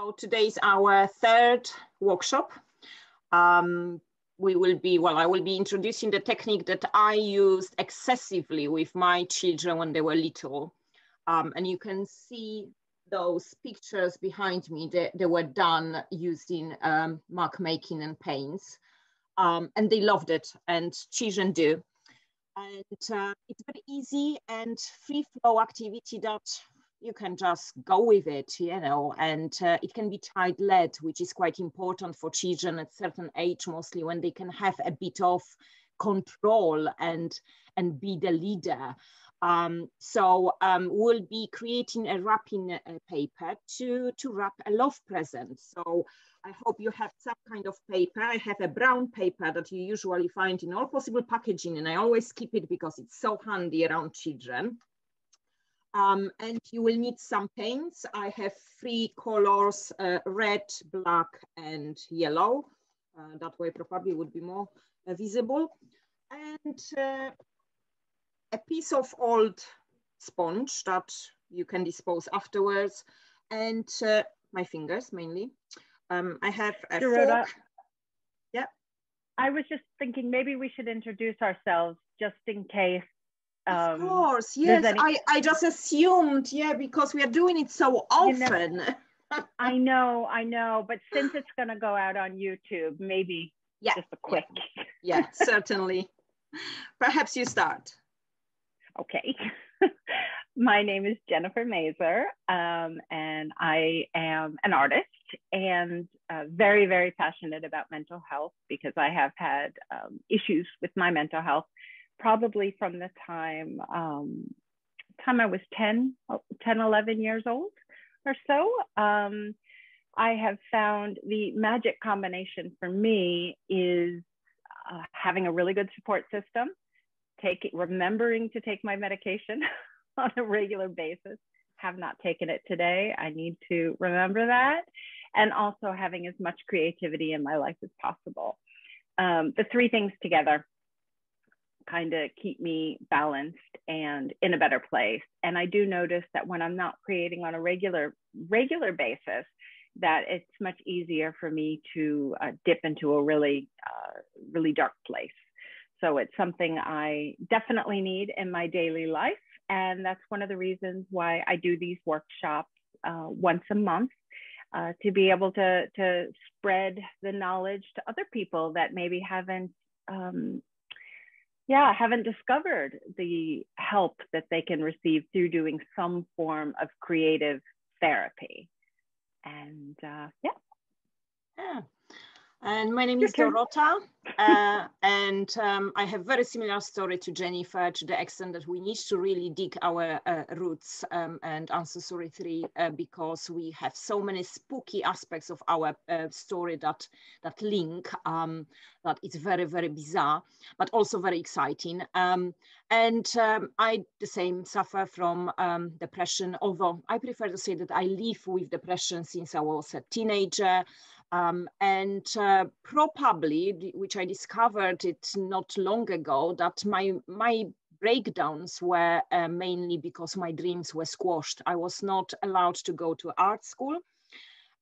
So today's our third workshop. We will be, I will be introducing the technique that I used excessively with my children when they were little. And you can see those pictures behind me. They were done using mark making and paints. And they loved it, and children do. And it's very easy and free flow activity that you can just go with it, you know, and it can be child-led, which is quite important for children at a certain age, mostly when they can have a bit of control and be the leader. We'll be creating a wrapping paper to wrap a love present. So I hope you have some kind of paper. I have a brown paper that you usually find in all possible packaging, and I always keep it because it's so handy around children. And you will need some paints. I have 3 colors, red, black, and yellow. That way probably would be more visible. And a piece of old sponge that you can dispose afterwards, and my fingers mainly. I have a fork. Yeah. I was just thinking maybe we should introduce ourselves just in case. Of course, yes. I just assumed, yeah, because we are doing it so often. You know, I know. But since it's going to go out on YouTube, maybe just a quick. Yeah, certainly. Perhaps you start. Okay. My name is Jennifer Mazer, and I am an artist and very, very passionate about mental health because I have had issues with my mental health probably from the time I was 10, 11 years old or so. I have found the magic combination for me is having a really good support system, remembering to take my medication on a regular basis. Have not taken it today. I need to remember that. And also having as much creativity in my life as possible. The 3 things together kind of keep me balanced and in a better place. And I do notice that when I'm not creating on a regular basis, that it's much easier for me to dip into a really dark place. So it's something I definitely need in my daily life. And that's one of the reasons why I do these workshops once a month, to be able to spread the knowledge to other people that maybe haven't discovered the help that they can receive through doing some form of creative therapy. And And my name is Dorota, and I have very similar story to Jennifer, to the extent that we need to really dig our roots and ancestry tree because we have so many spooky aspects of our story that link, that it's very, very bizarre, but also very exciting. I, the same, suffer from depression, although I prefer to say that I live with depression since I was a teenager. Probably, which I discovered it not long ago, that my breakdowns were mainly because my dreams were squashed. I was not allowed to go to art school.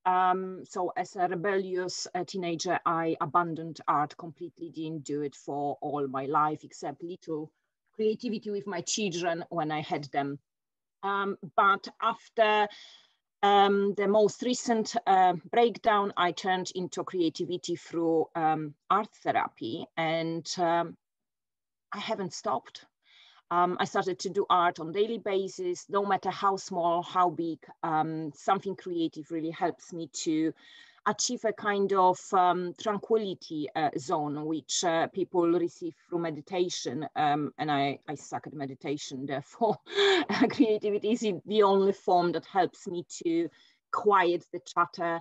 So as a rebellious teenager, I abandoned art completely, didn't do it for all my life, except little creativity with my children when I had them. But after the most recent breakdown, I turned into creativity through art therapy, and I haven't stopped. I started to do art on a daily basis, no matter how small, how big. Something creative really helps me to achieve a kind of tranquility zone, which people receive through meditation. And I suck at meditation, therefore creativity is the only form that helps me to quiet the chatter,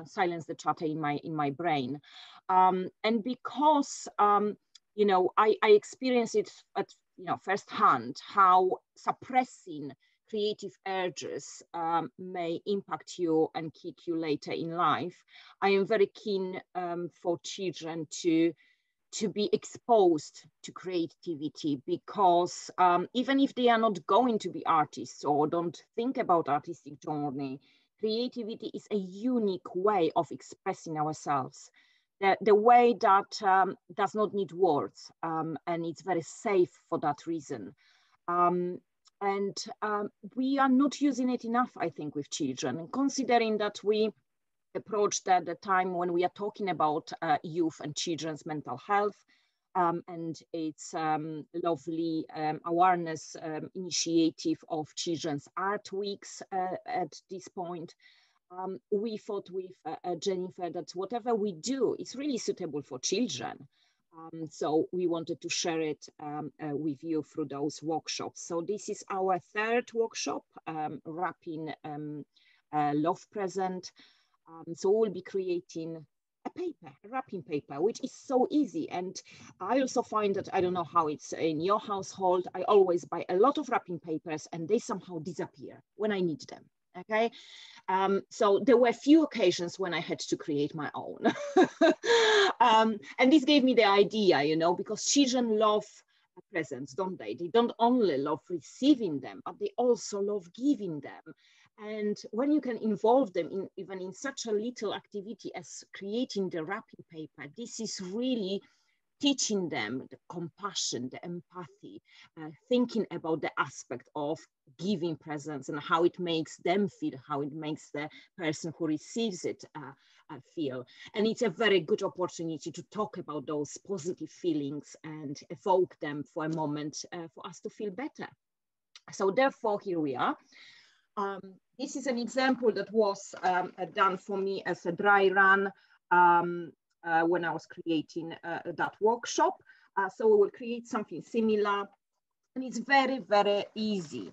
silence the chatter in my brain. And because, you know, I experience it at, firsthand, how suppressing creative urges may impact you and kick you later in life. I am very keen for children to be exposed to creativity, because even if they are not going to be artists or don't think about artistic journey, creativity is a unique way of expressing ourselves. The way that does not need words, and it's very safe for that reason. And we are not using it enough, I think, with children. And considering that we approached at the time when we are talking about youth and children's mental health, and its lovely awareness initiative of Children's Art Weeks at this point. We thought with Jennifer that whatever we do is really suitable for children. So we wanted to share it with you through those workshops. So this is our third workshop, Wrapping Love Present. So we'll be creating a wrapping paper, which is so easy. And I also find that, I don't know how it's in your household, I always buy a lot of wrapping papers and they somehow disappear when I need them. Okay, so there were few occasions when I had to create my own. And this gave me the idea, you know, because children love presents, don't they? They don't only love receiving them, but they also love giving them. And when you can involve them in even in such a little activity as creating the wrapping paper, this is really teaching them the compassion, the empathy, thinking about the aspect of giving presents and how it makes them feel, how it makes the person who receives it feel. And it's a very good opportunity to talk about those positive feelings and evoke them for a moment for us to feel better. So therefore, here we are. This is an example that was done for me as a dry run when I was creating that workshop. So we will create something similar, and it's very, very easy.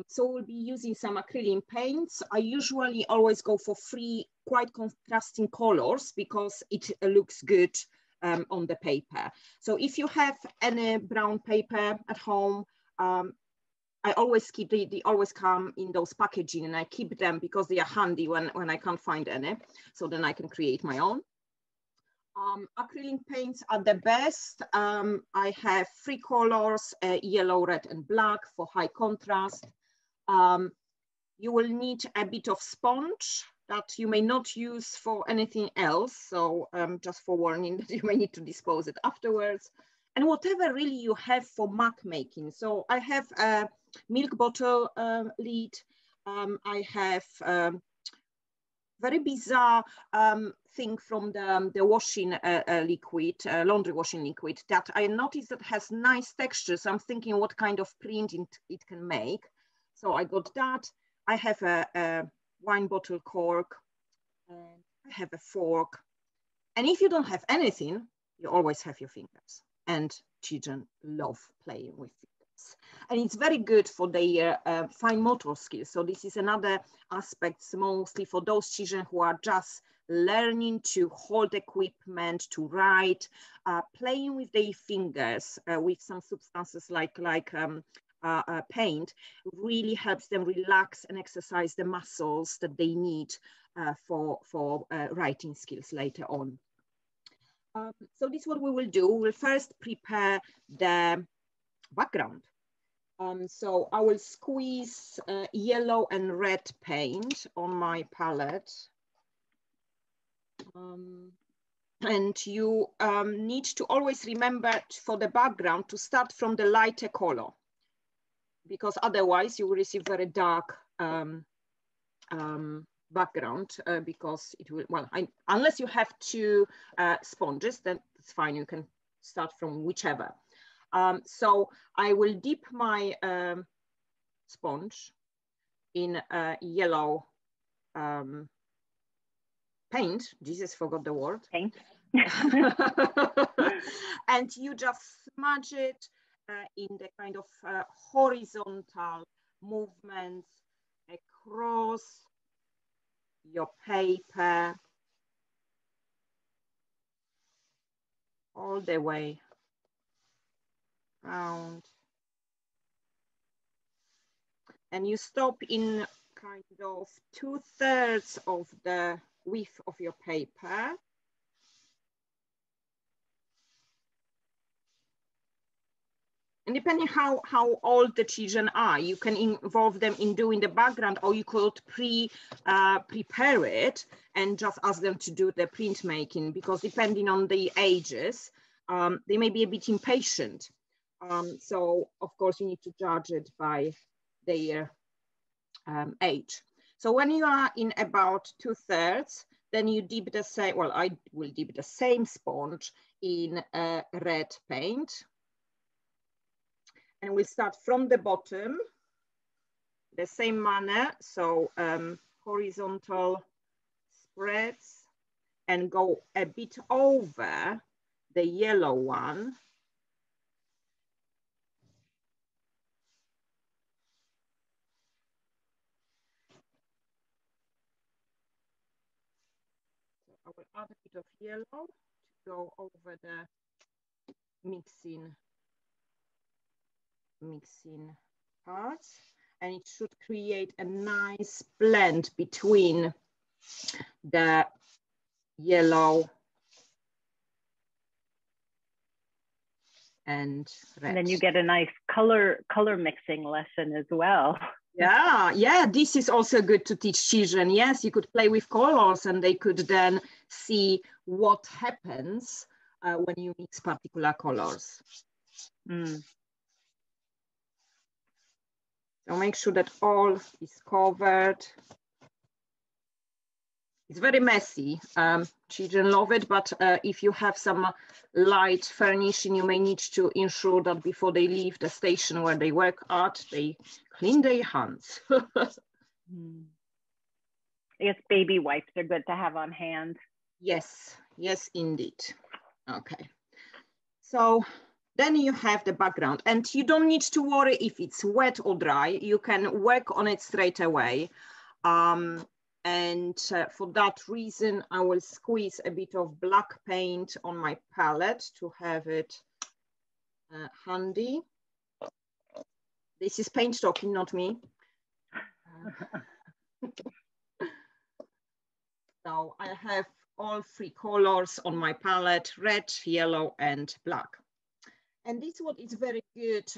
So we'll be using some acrylic paints. I usually always go for 3 quite contrasting colors because it looks good on the paper. So if you have any brown paper at home, I always keep, they always come in those packaging, and I keep them because they are handy when I can't find any. So then I can create my own. Acrylic paints are the best. I have 3 colors, yellow, red, and black for high contrast. You will need a bit of sponge that you may not use for anything else. So just for warning that you may need to dispose it afterwards. And whatever really you have for mug making. So I have a milk bottle lid. I have very bizarre thing from the washing liquid, laundry washing liquid, that I noticed that has nice textures. I'm thinking what kind of print it can make. So I got that. I have a wine bottle cork, and I have a fork. And if you don't have anything, you always have your fingers. And children love playing with fingers. And it's very good for their fine motor skills. So this is another aspect, mostly for those children who are just learning to hold equipment, to write, playing with their fingers with some substances like paint really helps them relax and exercise the muscles that they need for writing skills later on. So this is what we will do. We'll first prepare the background. So I will squeeze yellow and red paint on my palette. And you need to always remember for the background to start from the lighter color, because otherwise you will receive very dark background because it will, well, unless you have 2 sponges, then it's fine. You can start from whichever. So I will dip my sponge in yellow paint. Jesus, forgot the word. Paint. And you just smudge it in the kind of horizontal movements across your paper all the way around, and you stop in kind of 2/3 of the width of your paper. And depending how old the children are, you can involve them in doing the background, or you could prepare it and just ask them to do the printmaking, because depending on the ages, they may be a bit impatient. So of course you need to judge it by their age. So when you are in about 2/3, then you dip the same, well, I will dip the same sponge in red paint. And we'll start from the bottom, the same manner. So horizontal spreads and go a bit over the yellow one. So I will add a bit of yellow to go over the mixing parts, and it should create a nice blend between the yellow and red. And then you get a nice color mixing lesson as well. Yeah, this is also good to teach children. Yes, you could play with colors and they could then see what happens when you mix particular colors. So make sure that all is covered. It's very messy. Children love it, but if you have some light furnishing, you may need to ensure that before they leave the station where they work at, they clean their hands. I guess baby wipes are good to have on hand. Yes, indeed. Okay. So then you have the background, and you don't need to worry if it's wet or dry. You can work on it straight away. And for that reason, I will squeeze a bit of black paint on my palette to have it handy. This is paint talking, not me. So I have all 3 colors on my palette: red, yellow, and black. And this is what is very good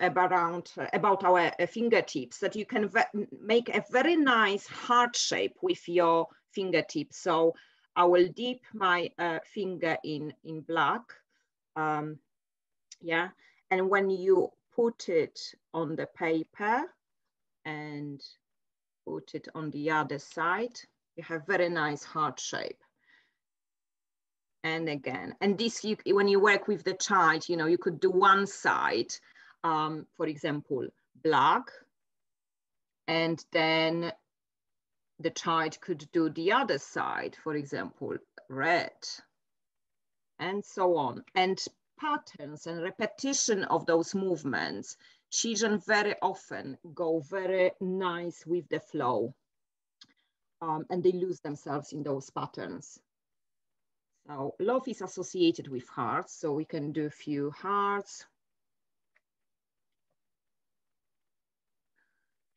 about our fingertips, that you can make a very nice heart shape with your fingertips. So I will dip my finger in black. Yeah, and when you put it on the paper and put it on the other side, you have very nice heart shape. And again, and this, when you work with the child, you know, you could do one side, for example, black, and then the child could do the other side, for example, red, and so on. And patterns and repetition of those movements, children very often go very nice with the flow, and they lose themselves in those patterns. So love is associated with hearts, so we can do a few hearts.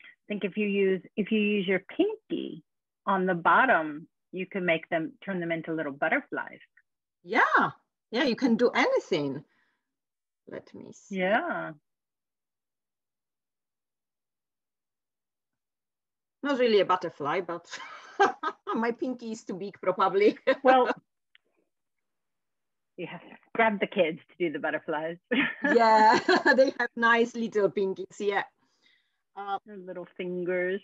I think if you use your pinky on the bottom, you can turn them into little butterflies. Yeah, you can do anything. Let me see. Yeah. Not really a butterfly, but my pinky is too big, probably. Well, you have to grab the kids to do the butterflies. Yeah, they have nice little pinkies, yeah. Their little fingers.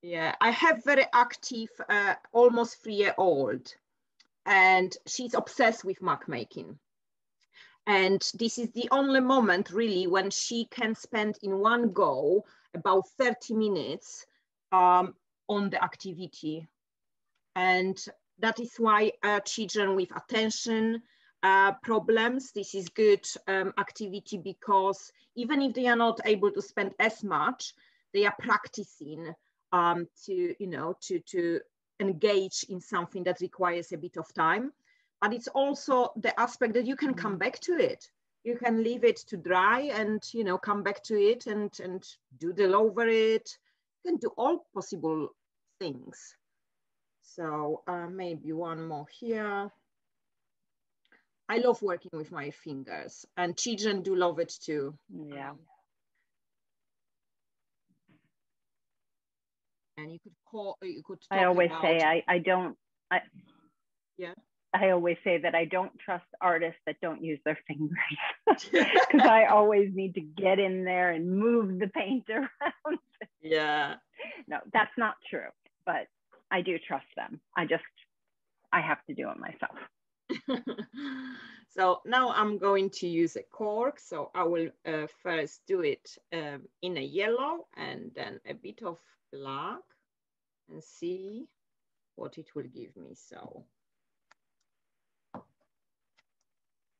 Yeah, I have very active, almost 3-year-old, and she's obsessed with mug making. And this is the only moment really when she can spend in one go about 30 minutes on the activity. And that is why children with attention problems, this is good activity, because even if they are not able to spend as much, they are practicing to engage in something that requires a bit of time. But it's also the aspect that you can come back to it. You can leave it to dry and come back to it and doodle over it. You can do all possible things. So maybe one more here. I love working with my fingers, and children do love it too. Yeah. And you could talk I always about, say yeah. I always say that I don't trust artists that don't use their fingers, because I always need to get in there and move the paint around. Yeah. No, that's not true, but I do trust them. I have to do it myself. So now I'm going to use a cork. So I will first do it in a yellow and then a bit of black and see what it will give me. So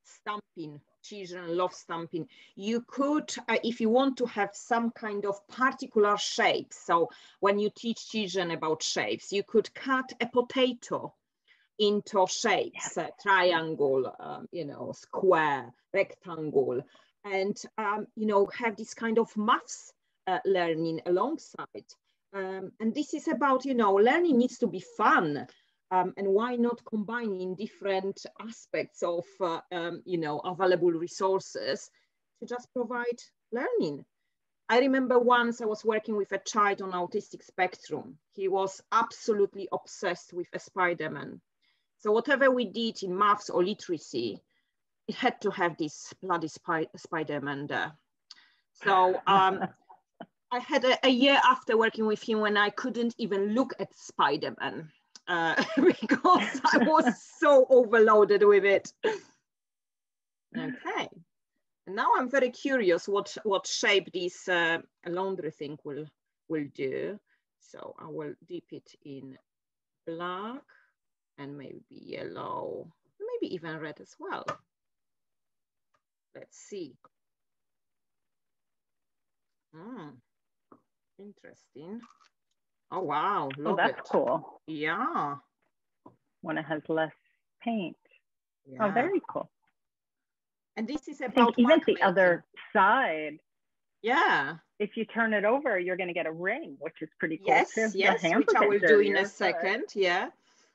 stamping, children love stamping. You could, if you want to have some kind of particular shape, so when you teach children about shapes, you could cut a potato into shapes, triangle, you know, square, rectangle, and, you know, have this kind of maths learning alongside. And this is about, you know, learning needs to be fun. And why not combining different aspects of, you know, available resources to just provide learning. I remember once I was working with a child on autistic spectrum. He was absolutely obsessed with a Spider-Man. So whatever we did in maths or literacy, it had to have this bloody Spider-Man there. So I had a year after working with him when I couldn't even look at Spider-Man. Because I was so overloaded with it. Okay, and now I'm very curious what shape this laundry thing will do. So I will dip it in black and maybe yellow, maybe even red as well. Let's see. Interesting. Oh wow, love that's it. Cool. Yeah. When it has less paint. Yeah. Oh, very cool. And this is about even the other side. Yeah. If you turn it over, you're going to get a ring, which is pretty cool. Yes, too. yes, which I will do in a second. Yeah.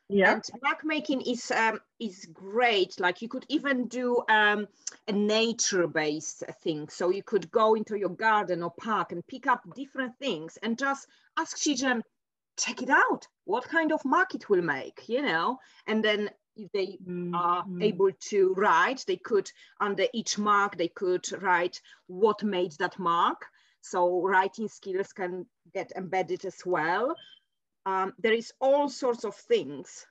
Yeah. And mark making is great. Like you could even do a nature-based thing. So you could go into your garden or park and pick up different things and just ask children, check it out. What kind of mark it will make, you know? And then if they are able to write, they could, under each mark, they could write what made that mark. So writing skills can get embedded as well. There is all sorts of things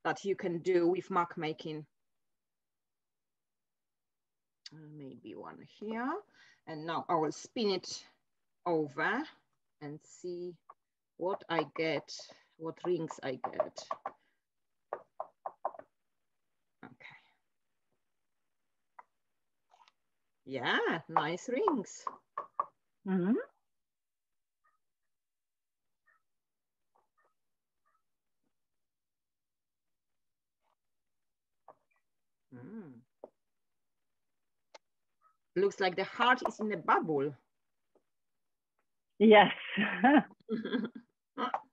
that you can do with mark making. Maybe one here. And now I will spin it over and see what I get, what rings I get. Okay. Yeah, nice rings. Mm-hmm. Looks like the heart is in a bubble. Yes.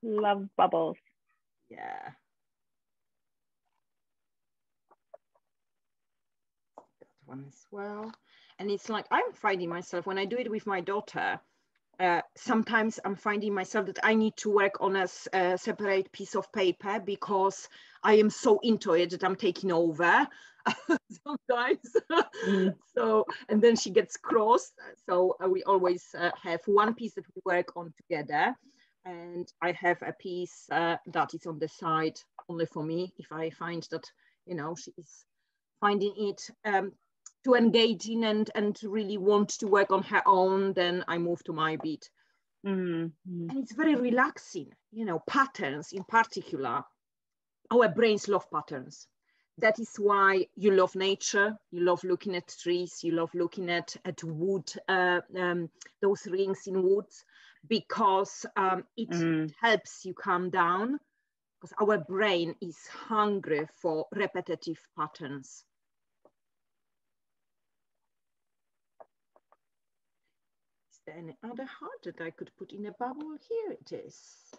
Love bubbles. Yeah. That one as well. And it's like, I'm finding myself, when I do it with my daughter, sometimes I'm finding myself that I need to work on a separate piece of paper because I am so into it that I'm taking over sometimes. So, and then she gets cross. So we always have one piece that we work on together. And I have a piece that is on the side only for me. If I find that, you know, she is finding it to engage in and really want to work on her own, then I move to my bit. And it's very relaxing, you know, patterns in particular. Our brains love patterns. That is why you love nature, you love looking at trees, you love looking at wood, those rings in woods, because it helps you calm down, because our brain is hungry for repetitive patterns. Is there any other heart that I could put in a bubble? Here it is.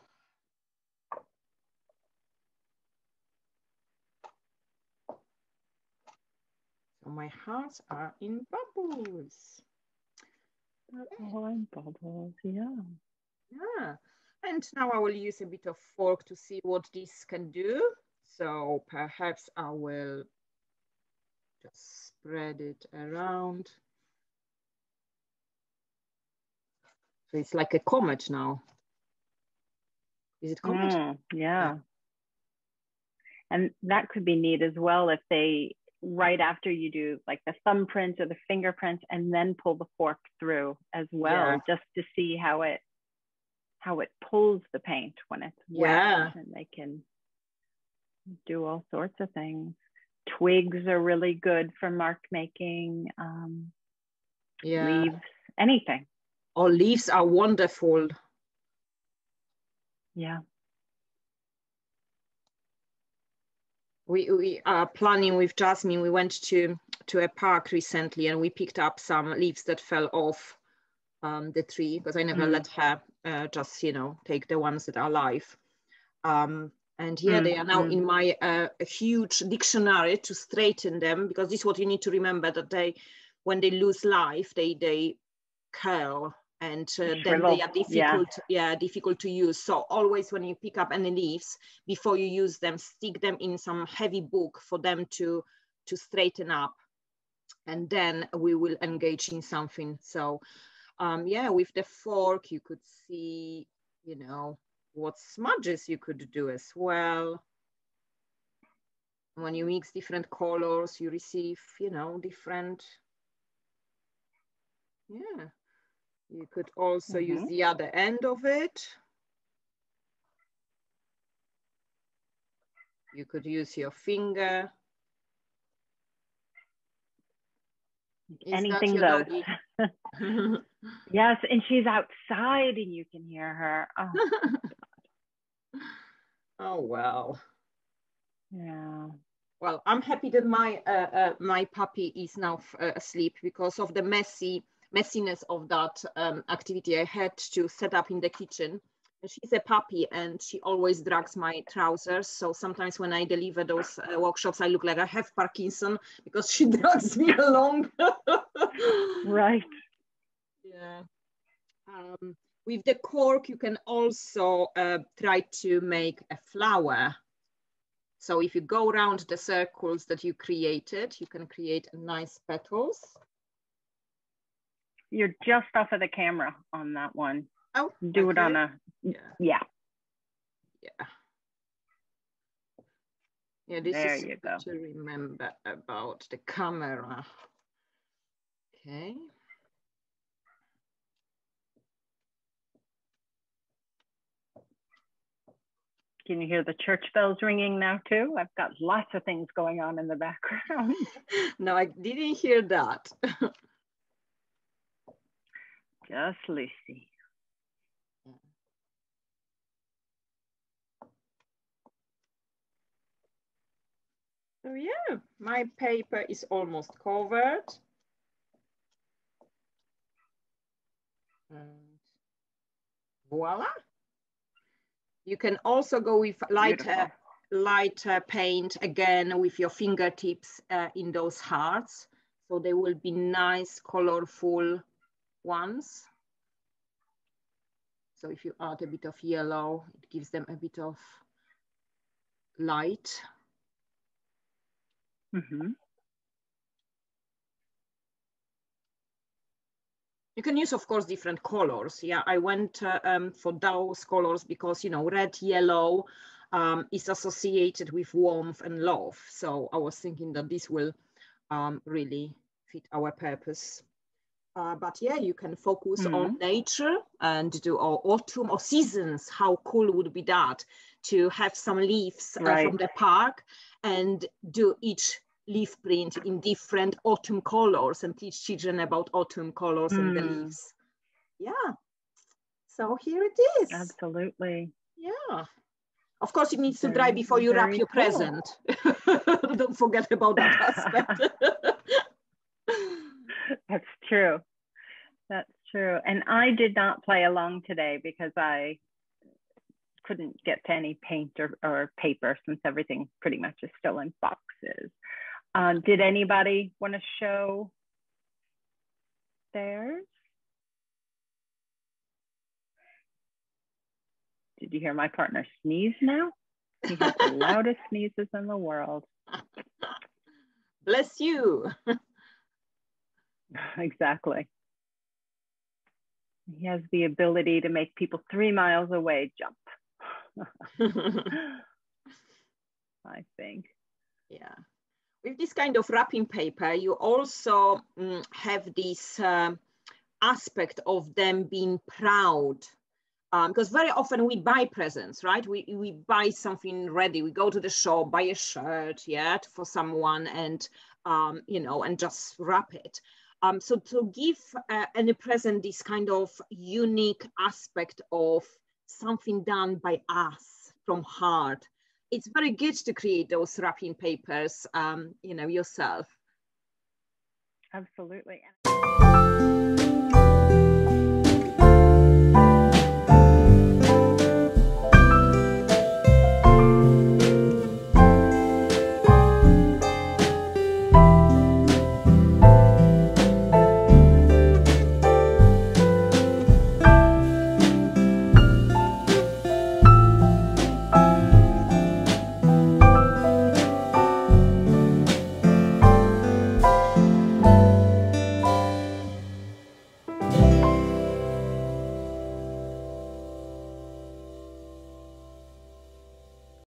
So my hearts are in bubbles. Oh, in bubbles, yeah. Yeah. And now I will use a bit of fork to see what this can do. So perhaps I will just spread it around. So it's like a comet now. Is it comet? Yeah. And that could be neat as well if they, right after you do like the thumbprint or the fingerprint, and then pull the fork through as well, just to see how it pulls the paint when it's wet, and they can do all sorts of things. Twigs are really good for mark making. Leaves, anything. Oh, leaves are wonderful. Yeah. We are planning with Jasmine. We went to a park recently and we picked up some leaves that fell off the tree, because I never let her just, you know, take the ones that are alive. And yeah, they are now in my huge dictionary to straighten them, because this is what you need to remember, that when they lose life, they curl, and then they are difficult to use. So always when you pick up any leaves, before you use them, stick them in some heavy book for them to straighten up, and then we will engage in something. So yeah, with the fork you could see, you know, what smudges you could do as well. When you mix different colors, you receive, you know, different, yeah. You could also use the other end of it. You could use your finger. Anything goes. Yes, and she's outside and you can hear her. Oh, oh well. Yeah. Well, I'm happy that my my puppy is now asleep, because of the messiness of that activity I had to set up in the kitchen. She's a puppy and she always drags my trousers. So sometimes when I deliver those workshops, I look like I have Parkinson, because she drags me along. Right. Yeah. With the cork, you can also try to make a flower. So if you go around the circles that you created, you can create nice petals. You're just off of the camera on that one. Oh, do it on a, yeah. Yeah, this there is you go. to remember about the camera. Okay. Can you hear the church bells ringing now too? I've got lots of things going on in the background. No, I didn't hear that. Just Lucy. So yeah, my paper is almost covered. And voila. You can also go with lighter paint again with your fingertips in those hearts. So they will be nice, colorful ones. So if you add a bit of yellow, it gives them a bit of light. You can use, of course, different colors. Yeah, I went for those colors because, you know, red, yellow is associated with warmth and love. So I was thinking that this will really fit our purpose. But yeah, you can focus on nature and do autumn or seasons. How cool would be that, to have some leaves from the park and do each leaf print in different autumn colors and teach children about autumn colors and the leaves. Yeah, so here it is. Absolutely. Yeah. Of course, it needs to dry before you wrap your present. Don't forget about that aspect. That's true. That's true. And I did not play along today because I couldn't get to any paint or paper, since everything pretty much is still in boxes. Did anybody want to show theirs? Did you hear my partner sneeze now? He has the loudest sneezes in the world. Bless you. Exactly. He has the ability to make people 3 miles away jump. I think. Yeah. With this kind of wrapping paper, you also have this aspect of them being proud. Because very often we buy presents, right? We buy something ready. We go to the shop, buy a shirt, yeah, for someone, and you know, and just wrap it. So to give any present this kind of unique aspect of something done by us from heart, it's very good to create those wrapping papers, you know, yourself. Absolutely.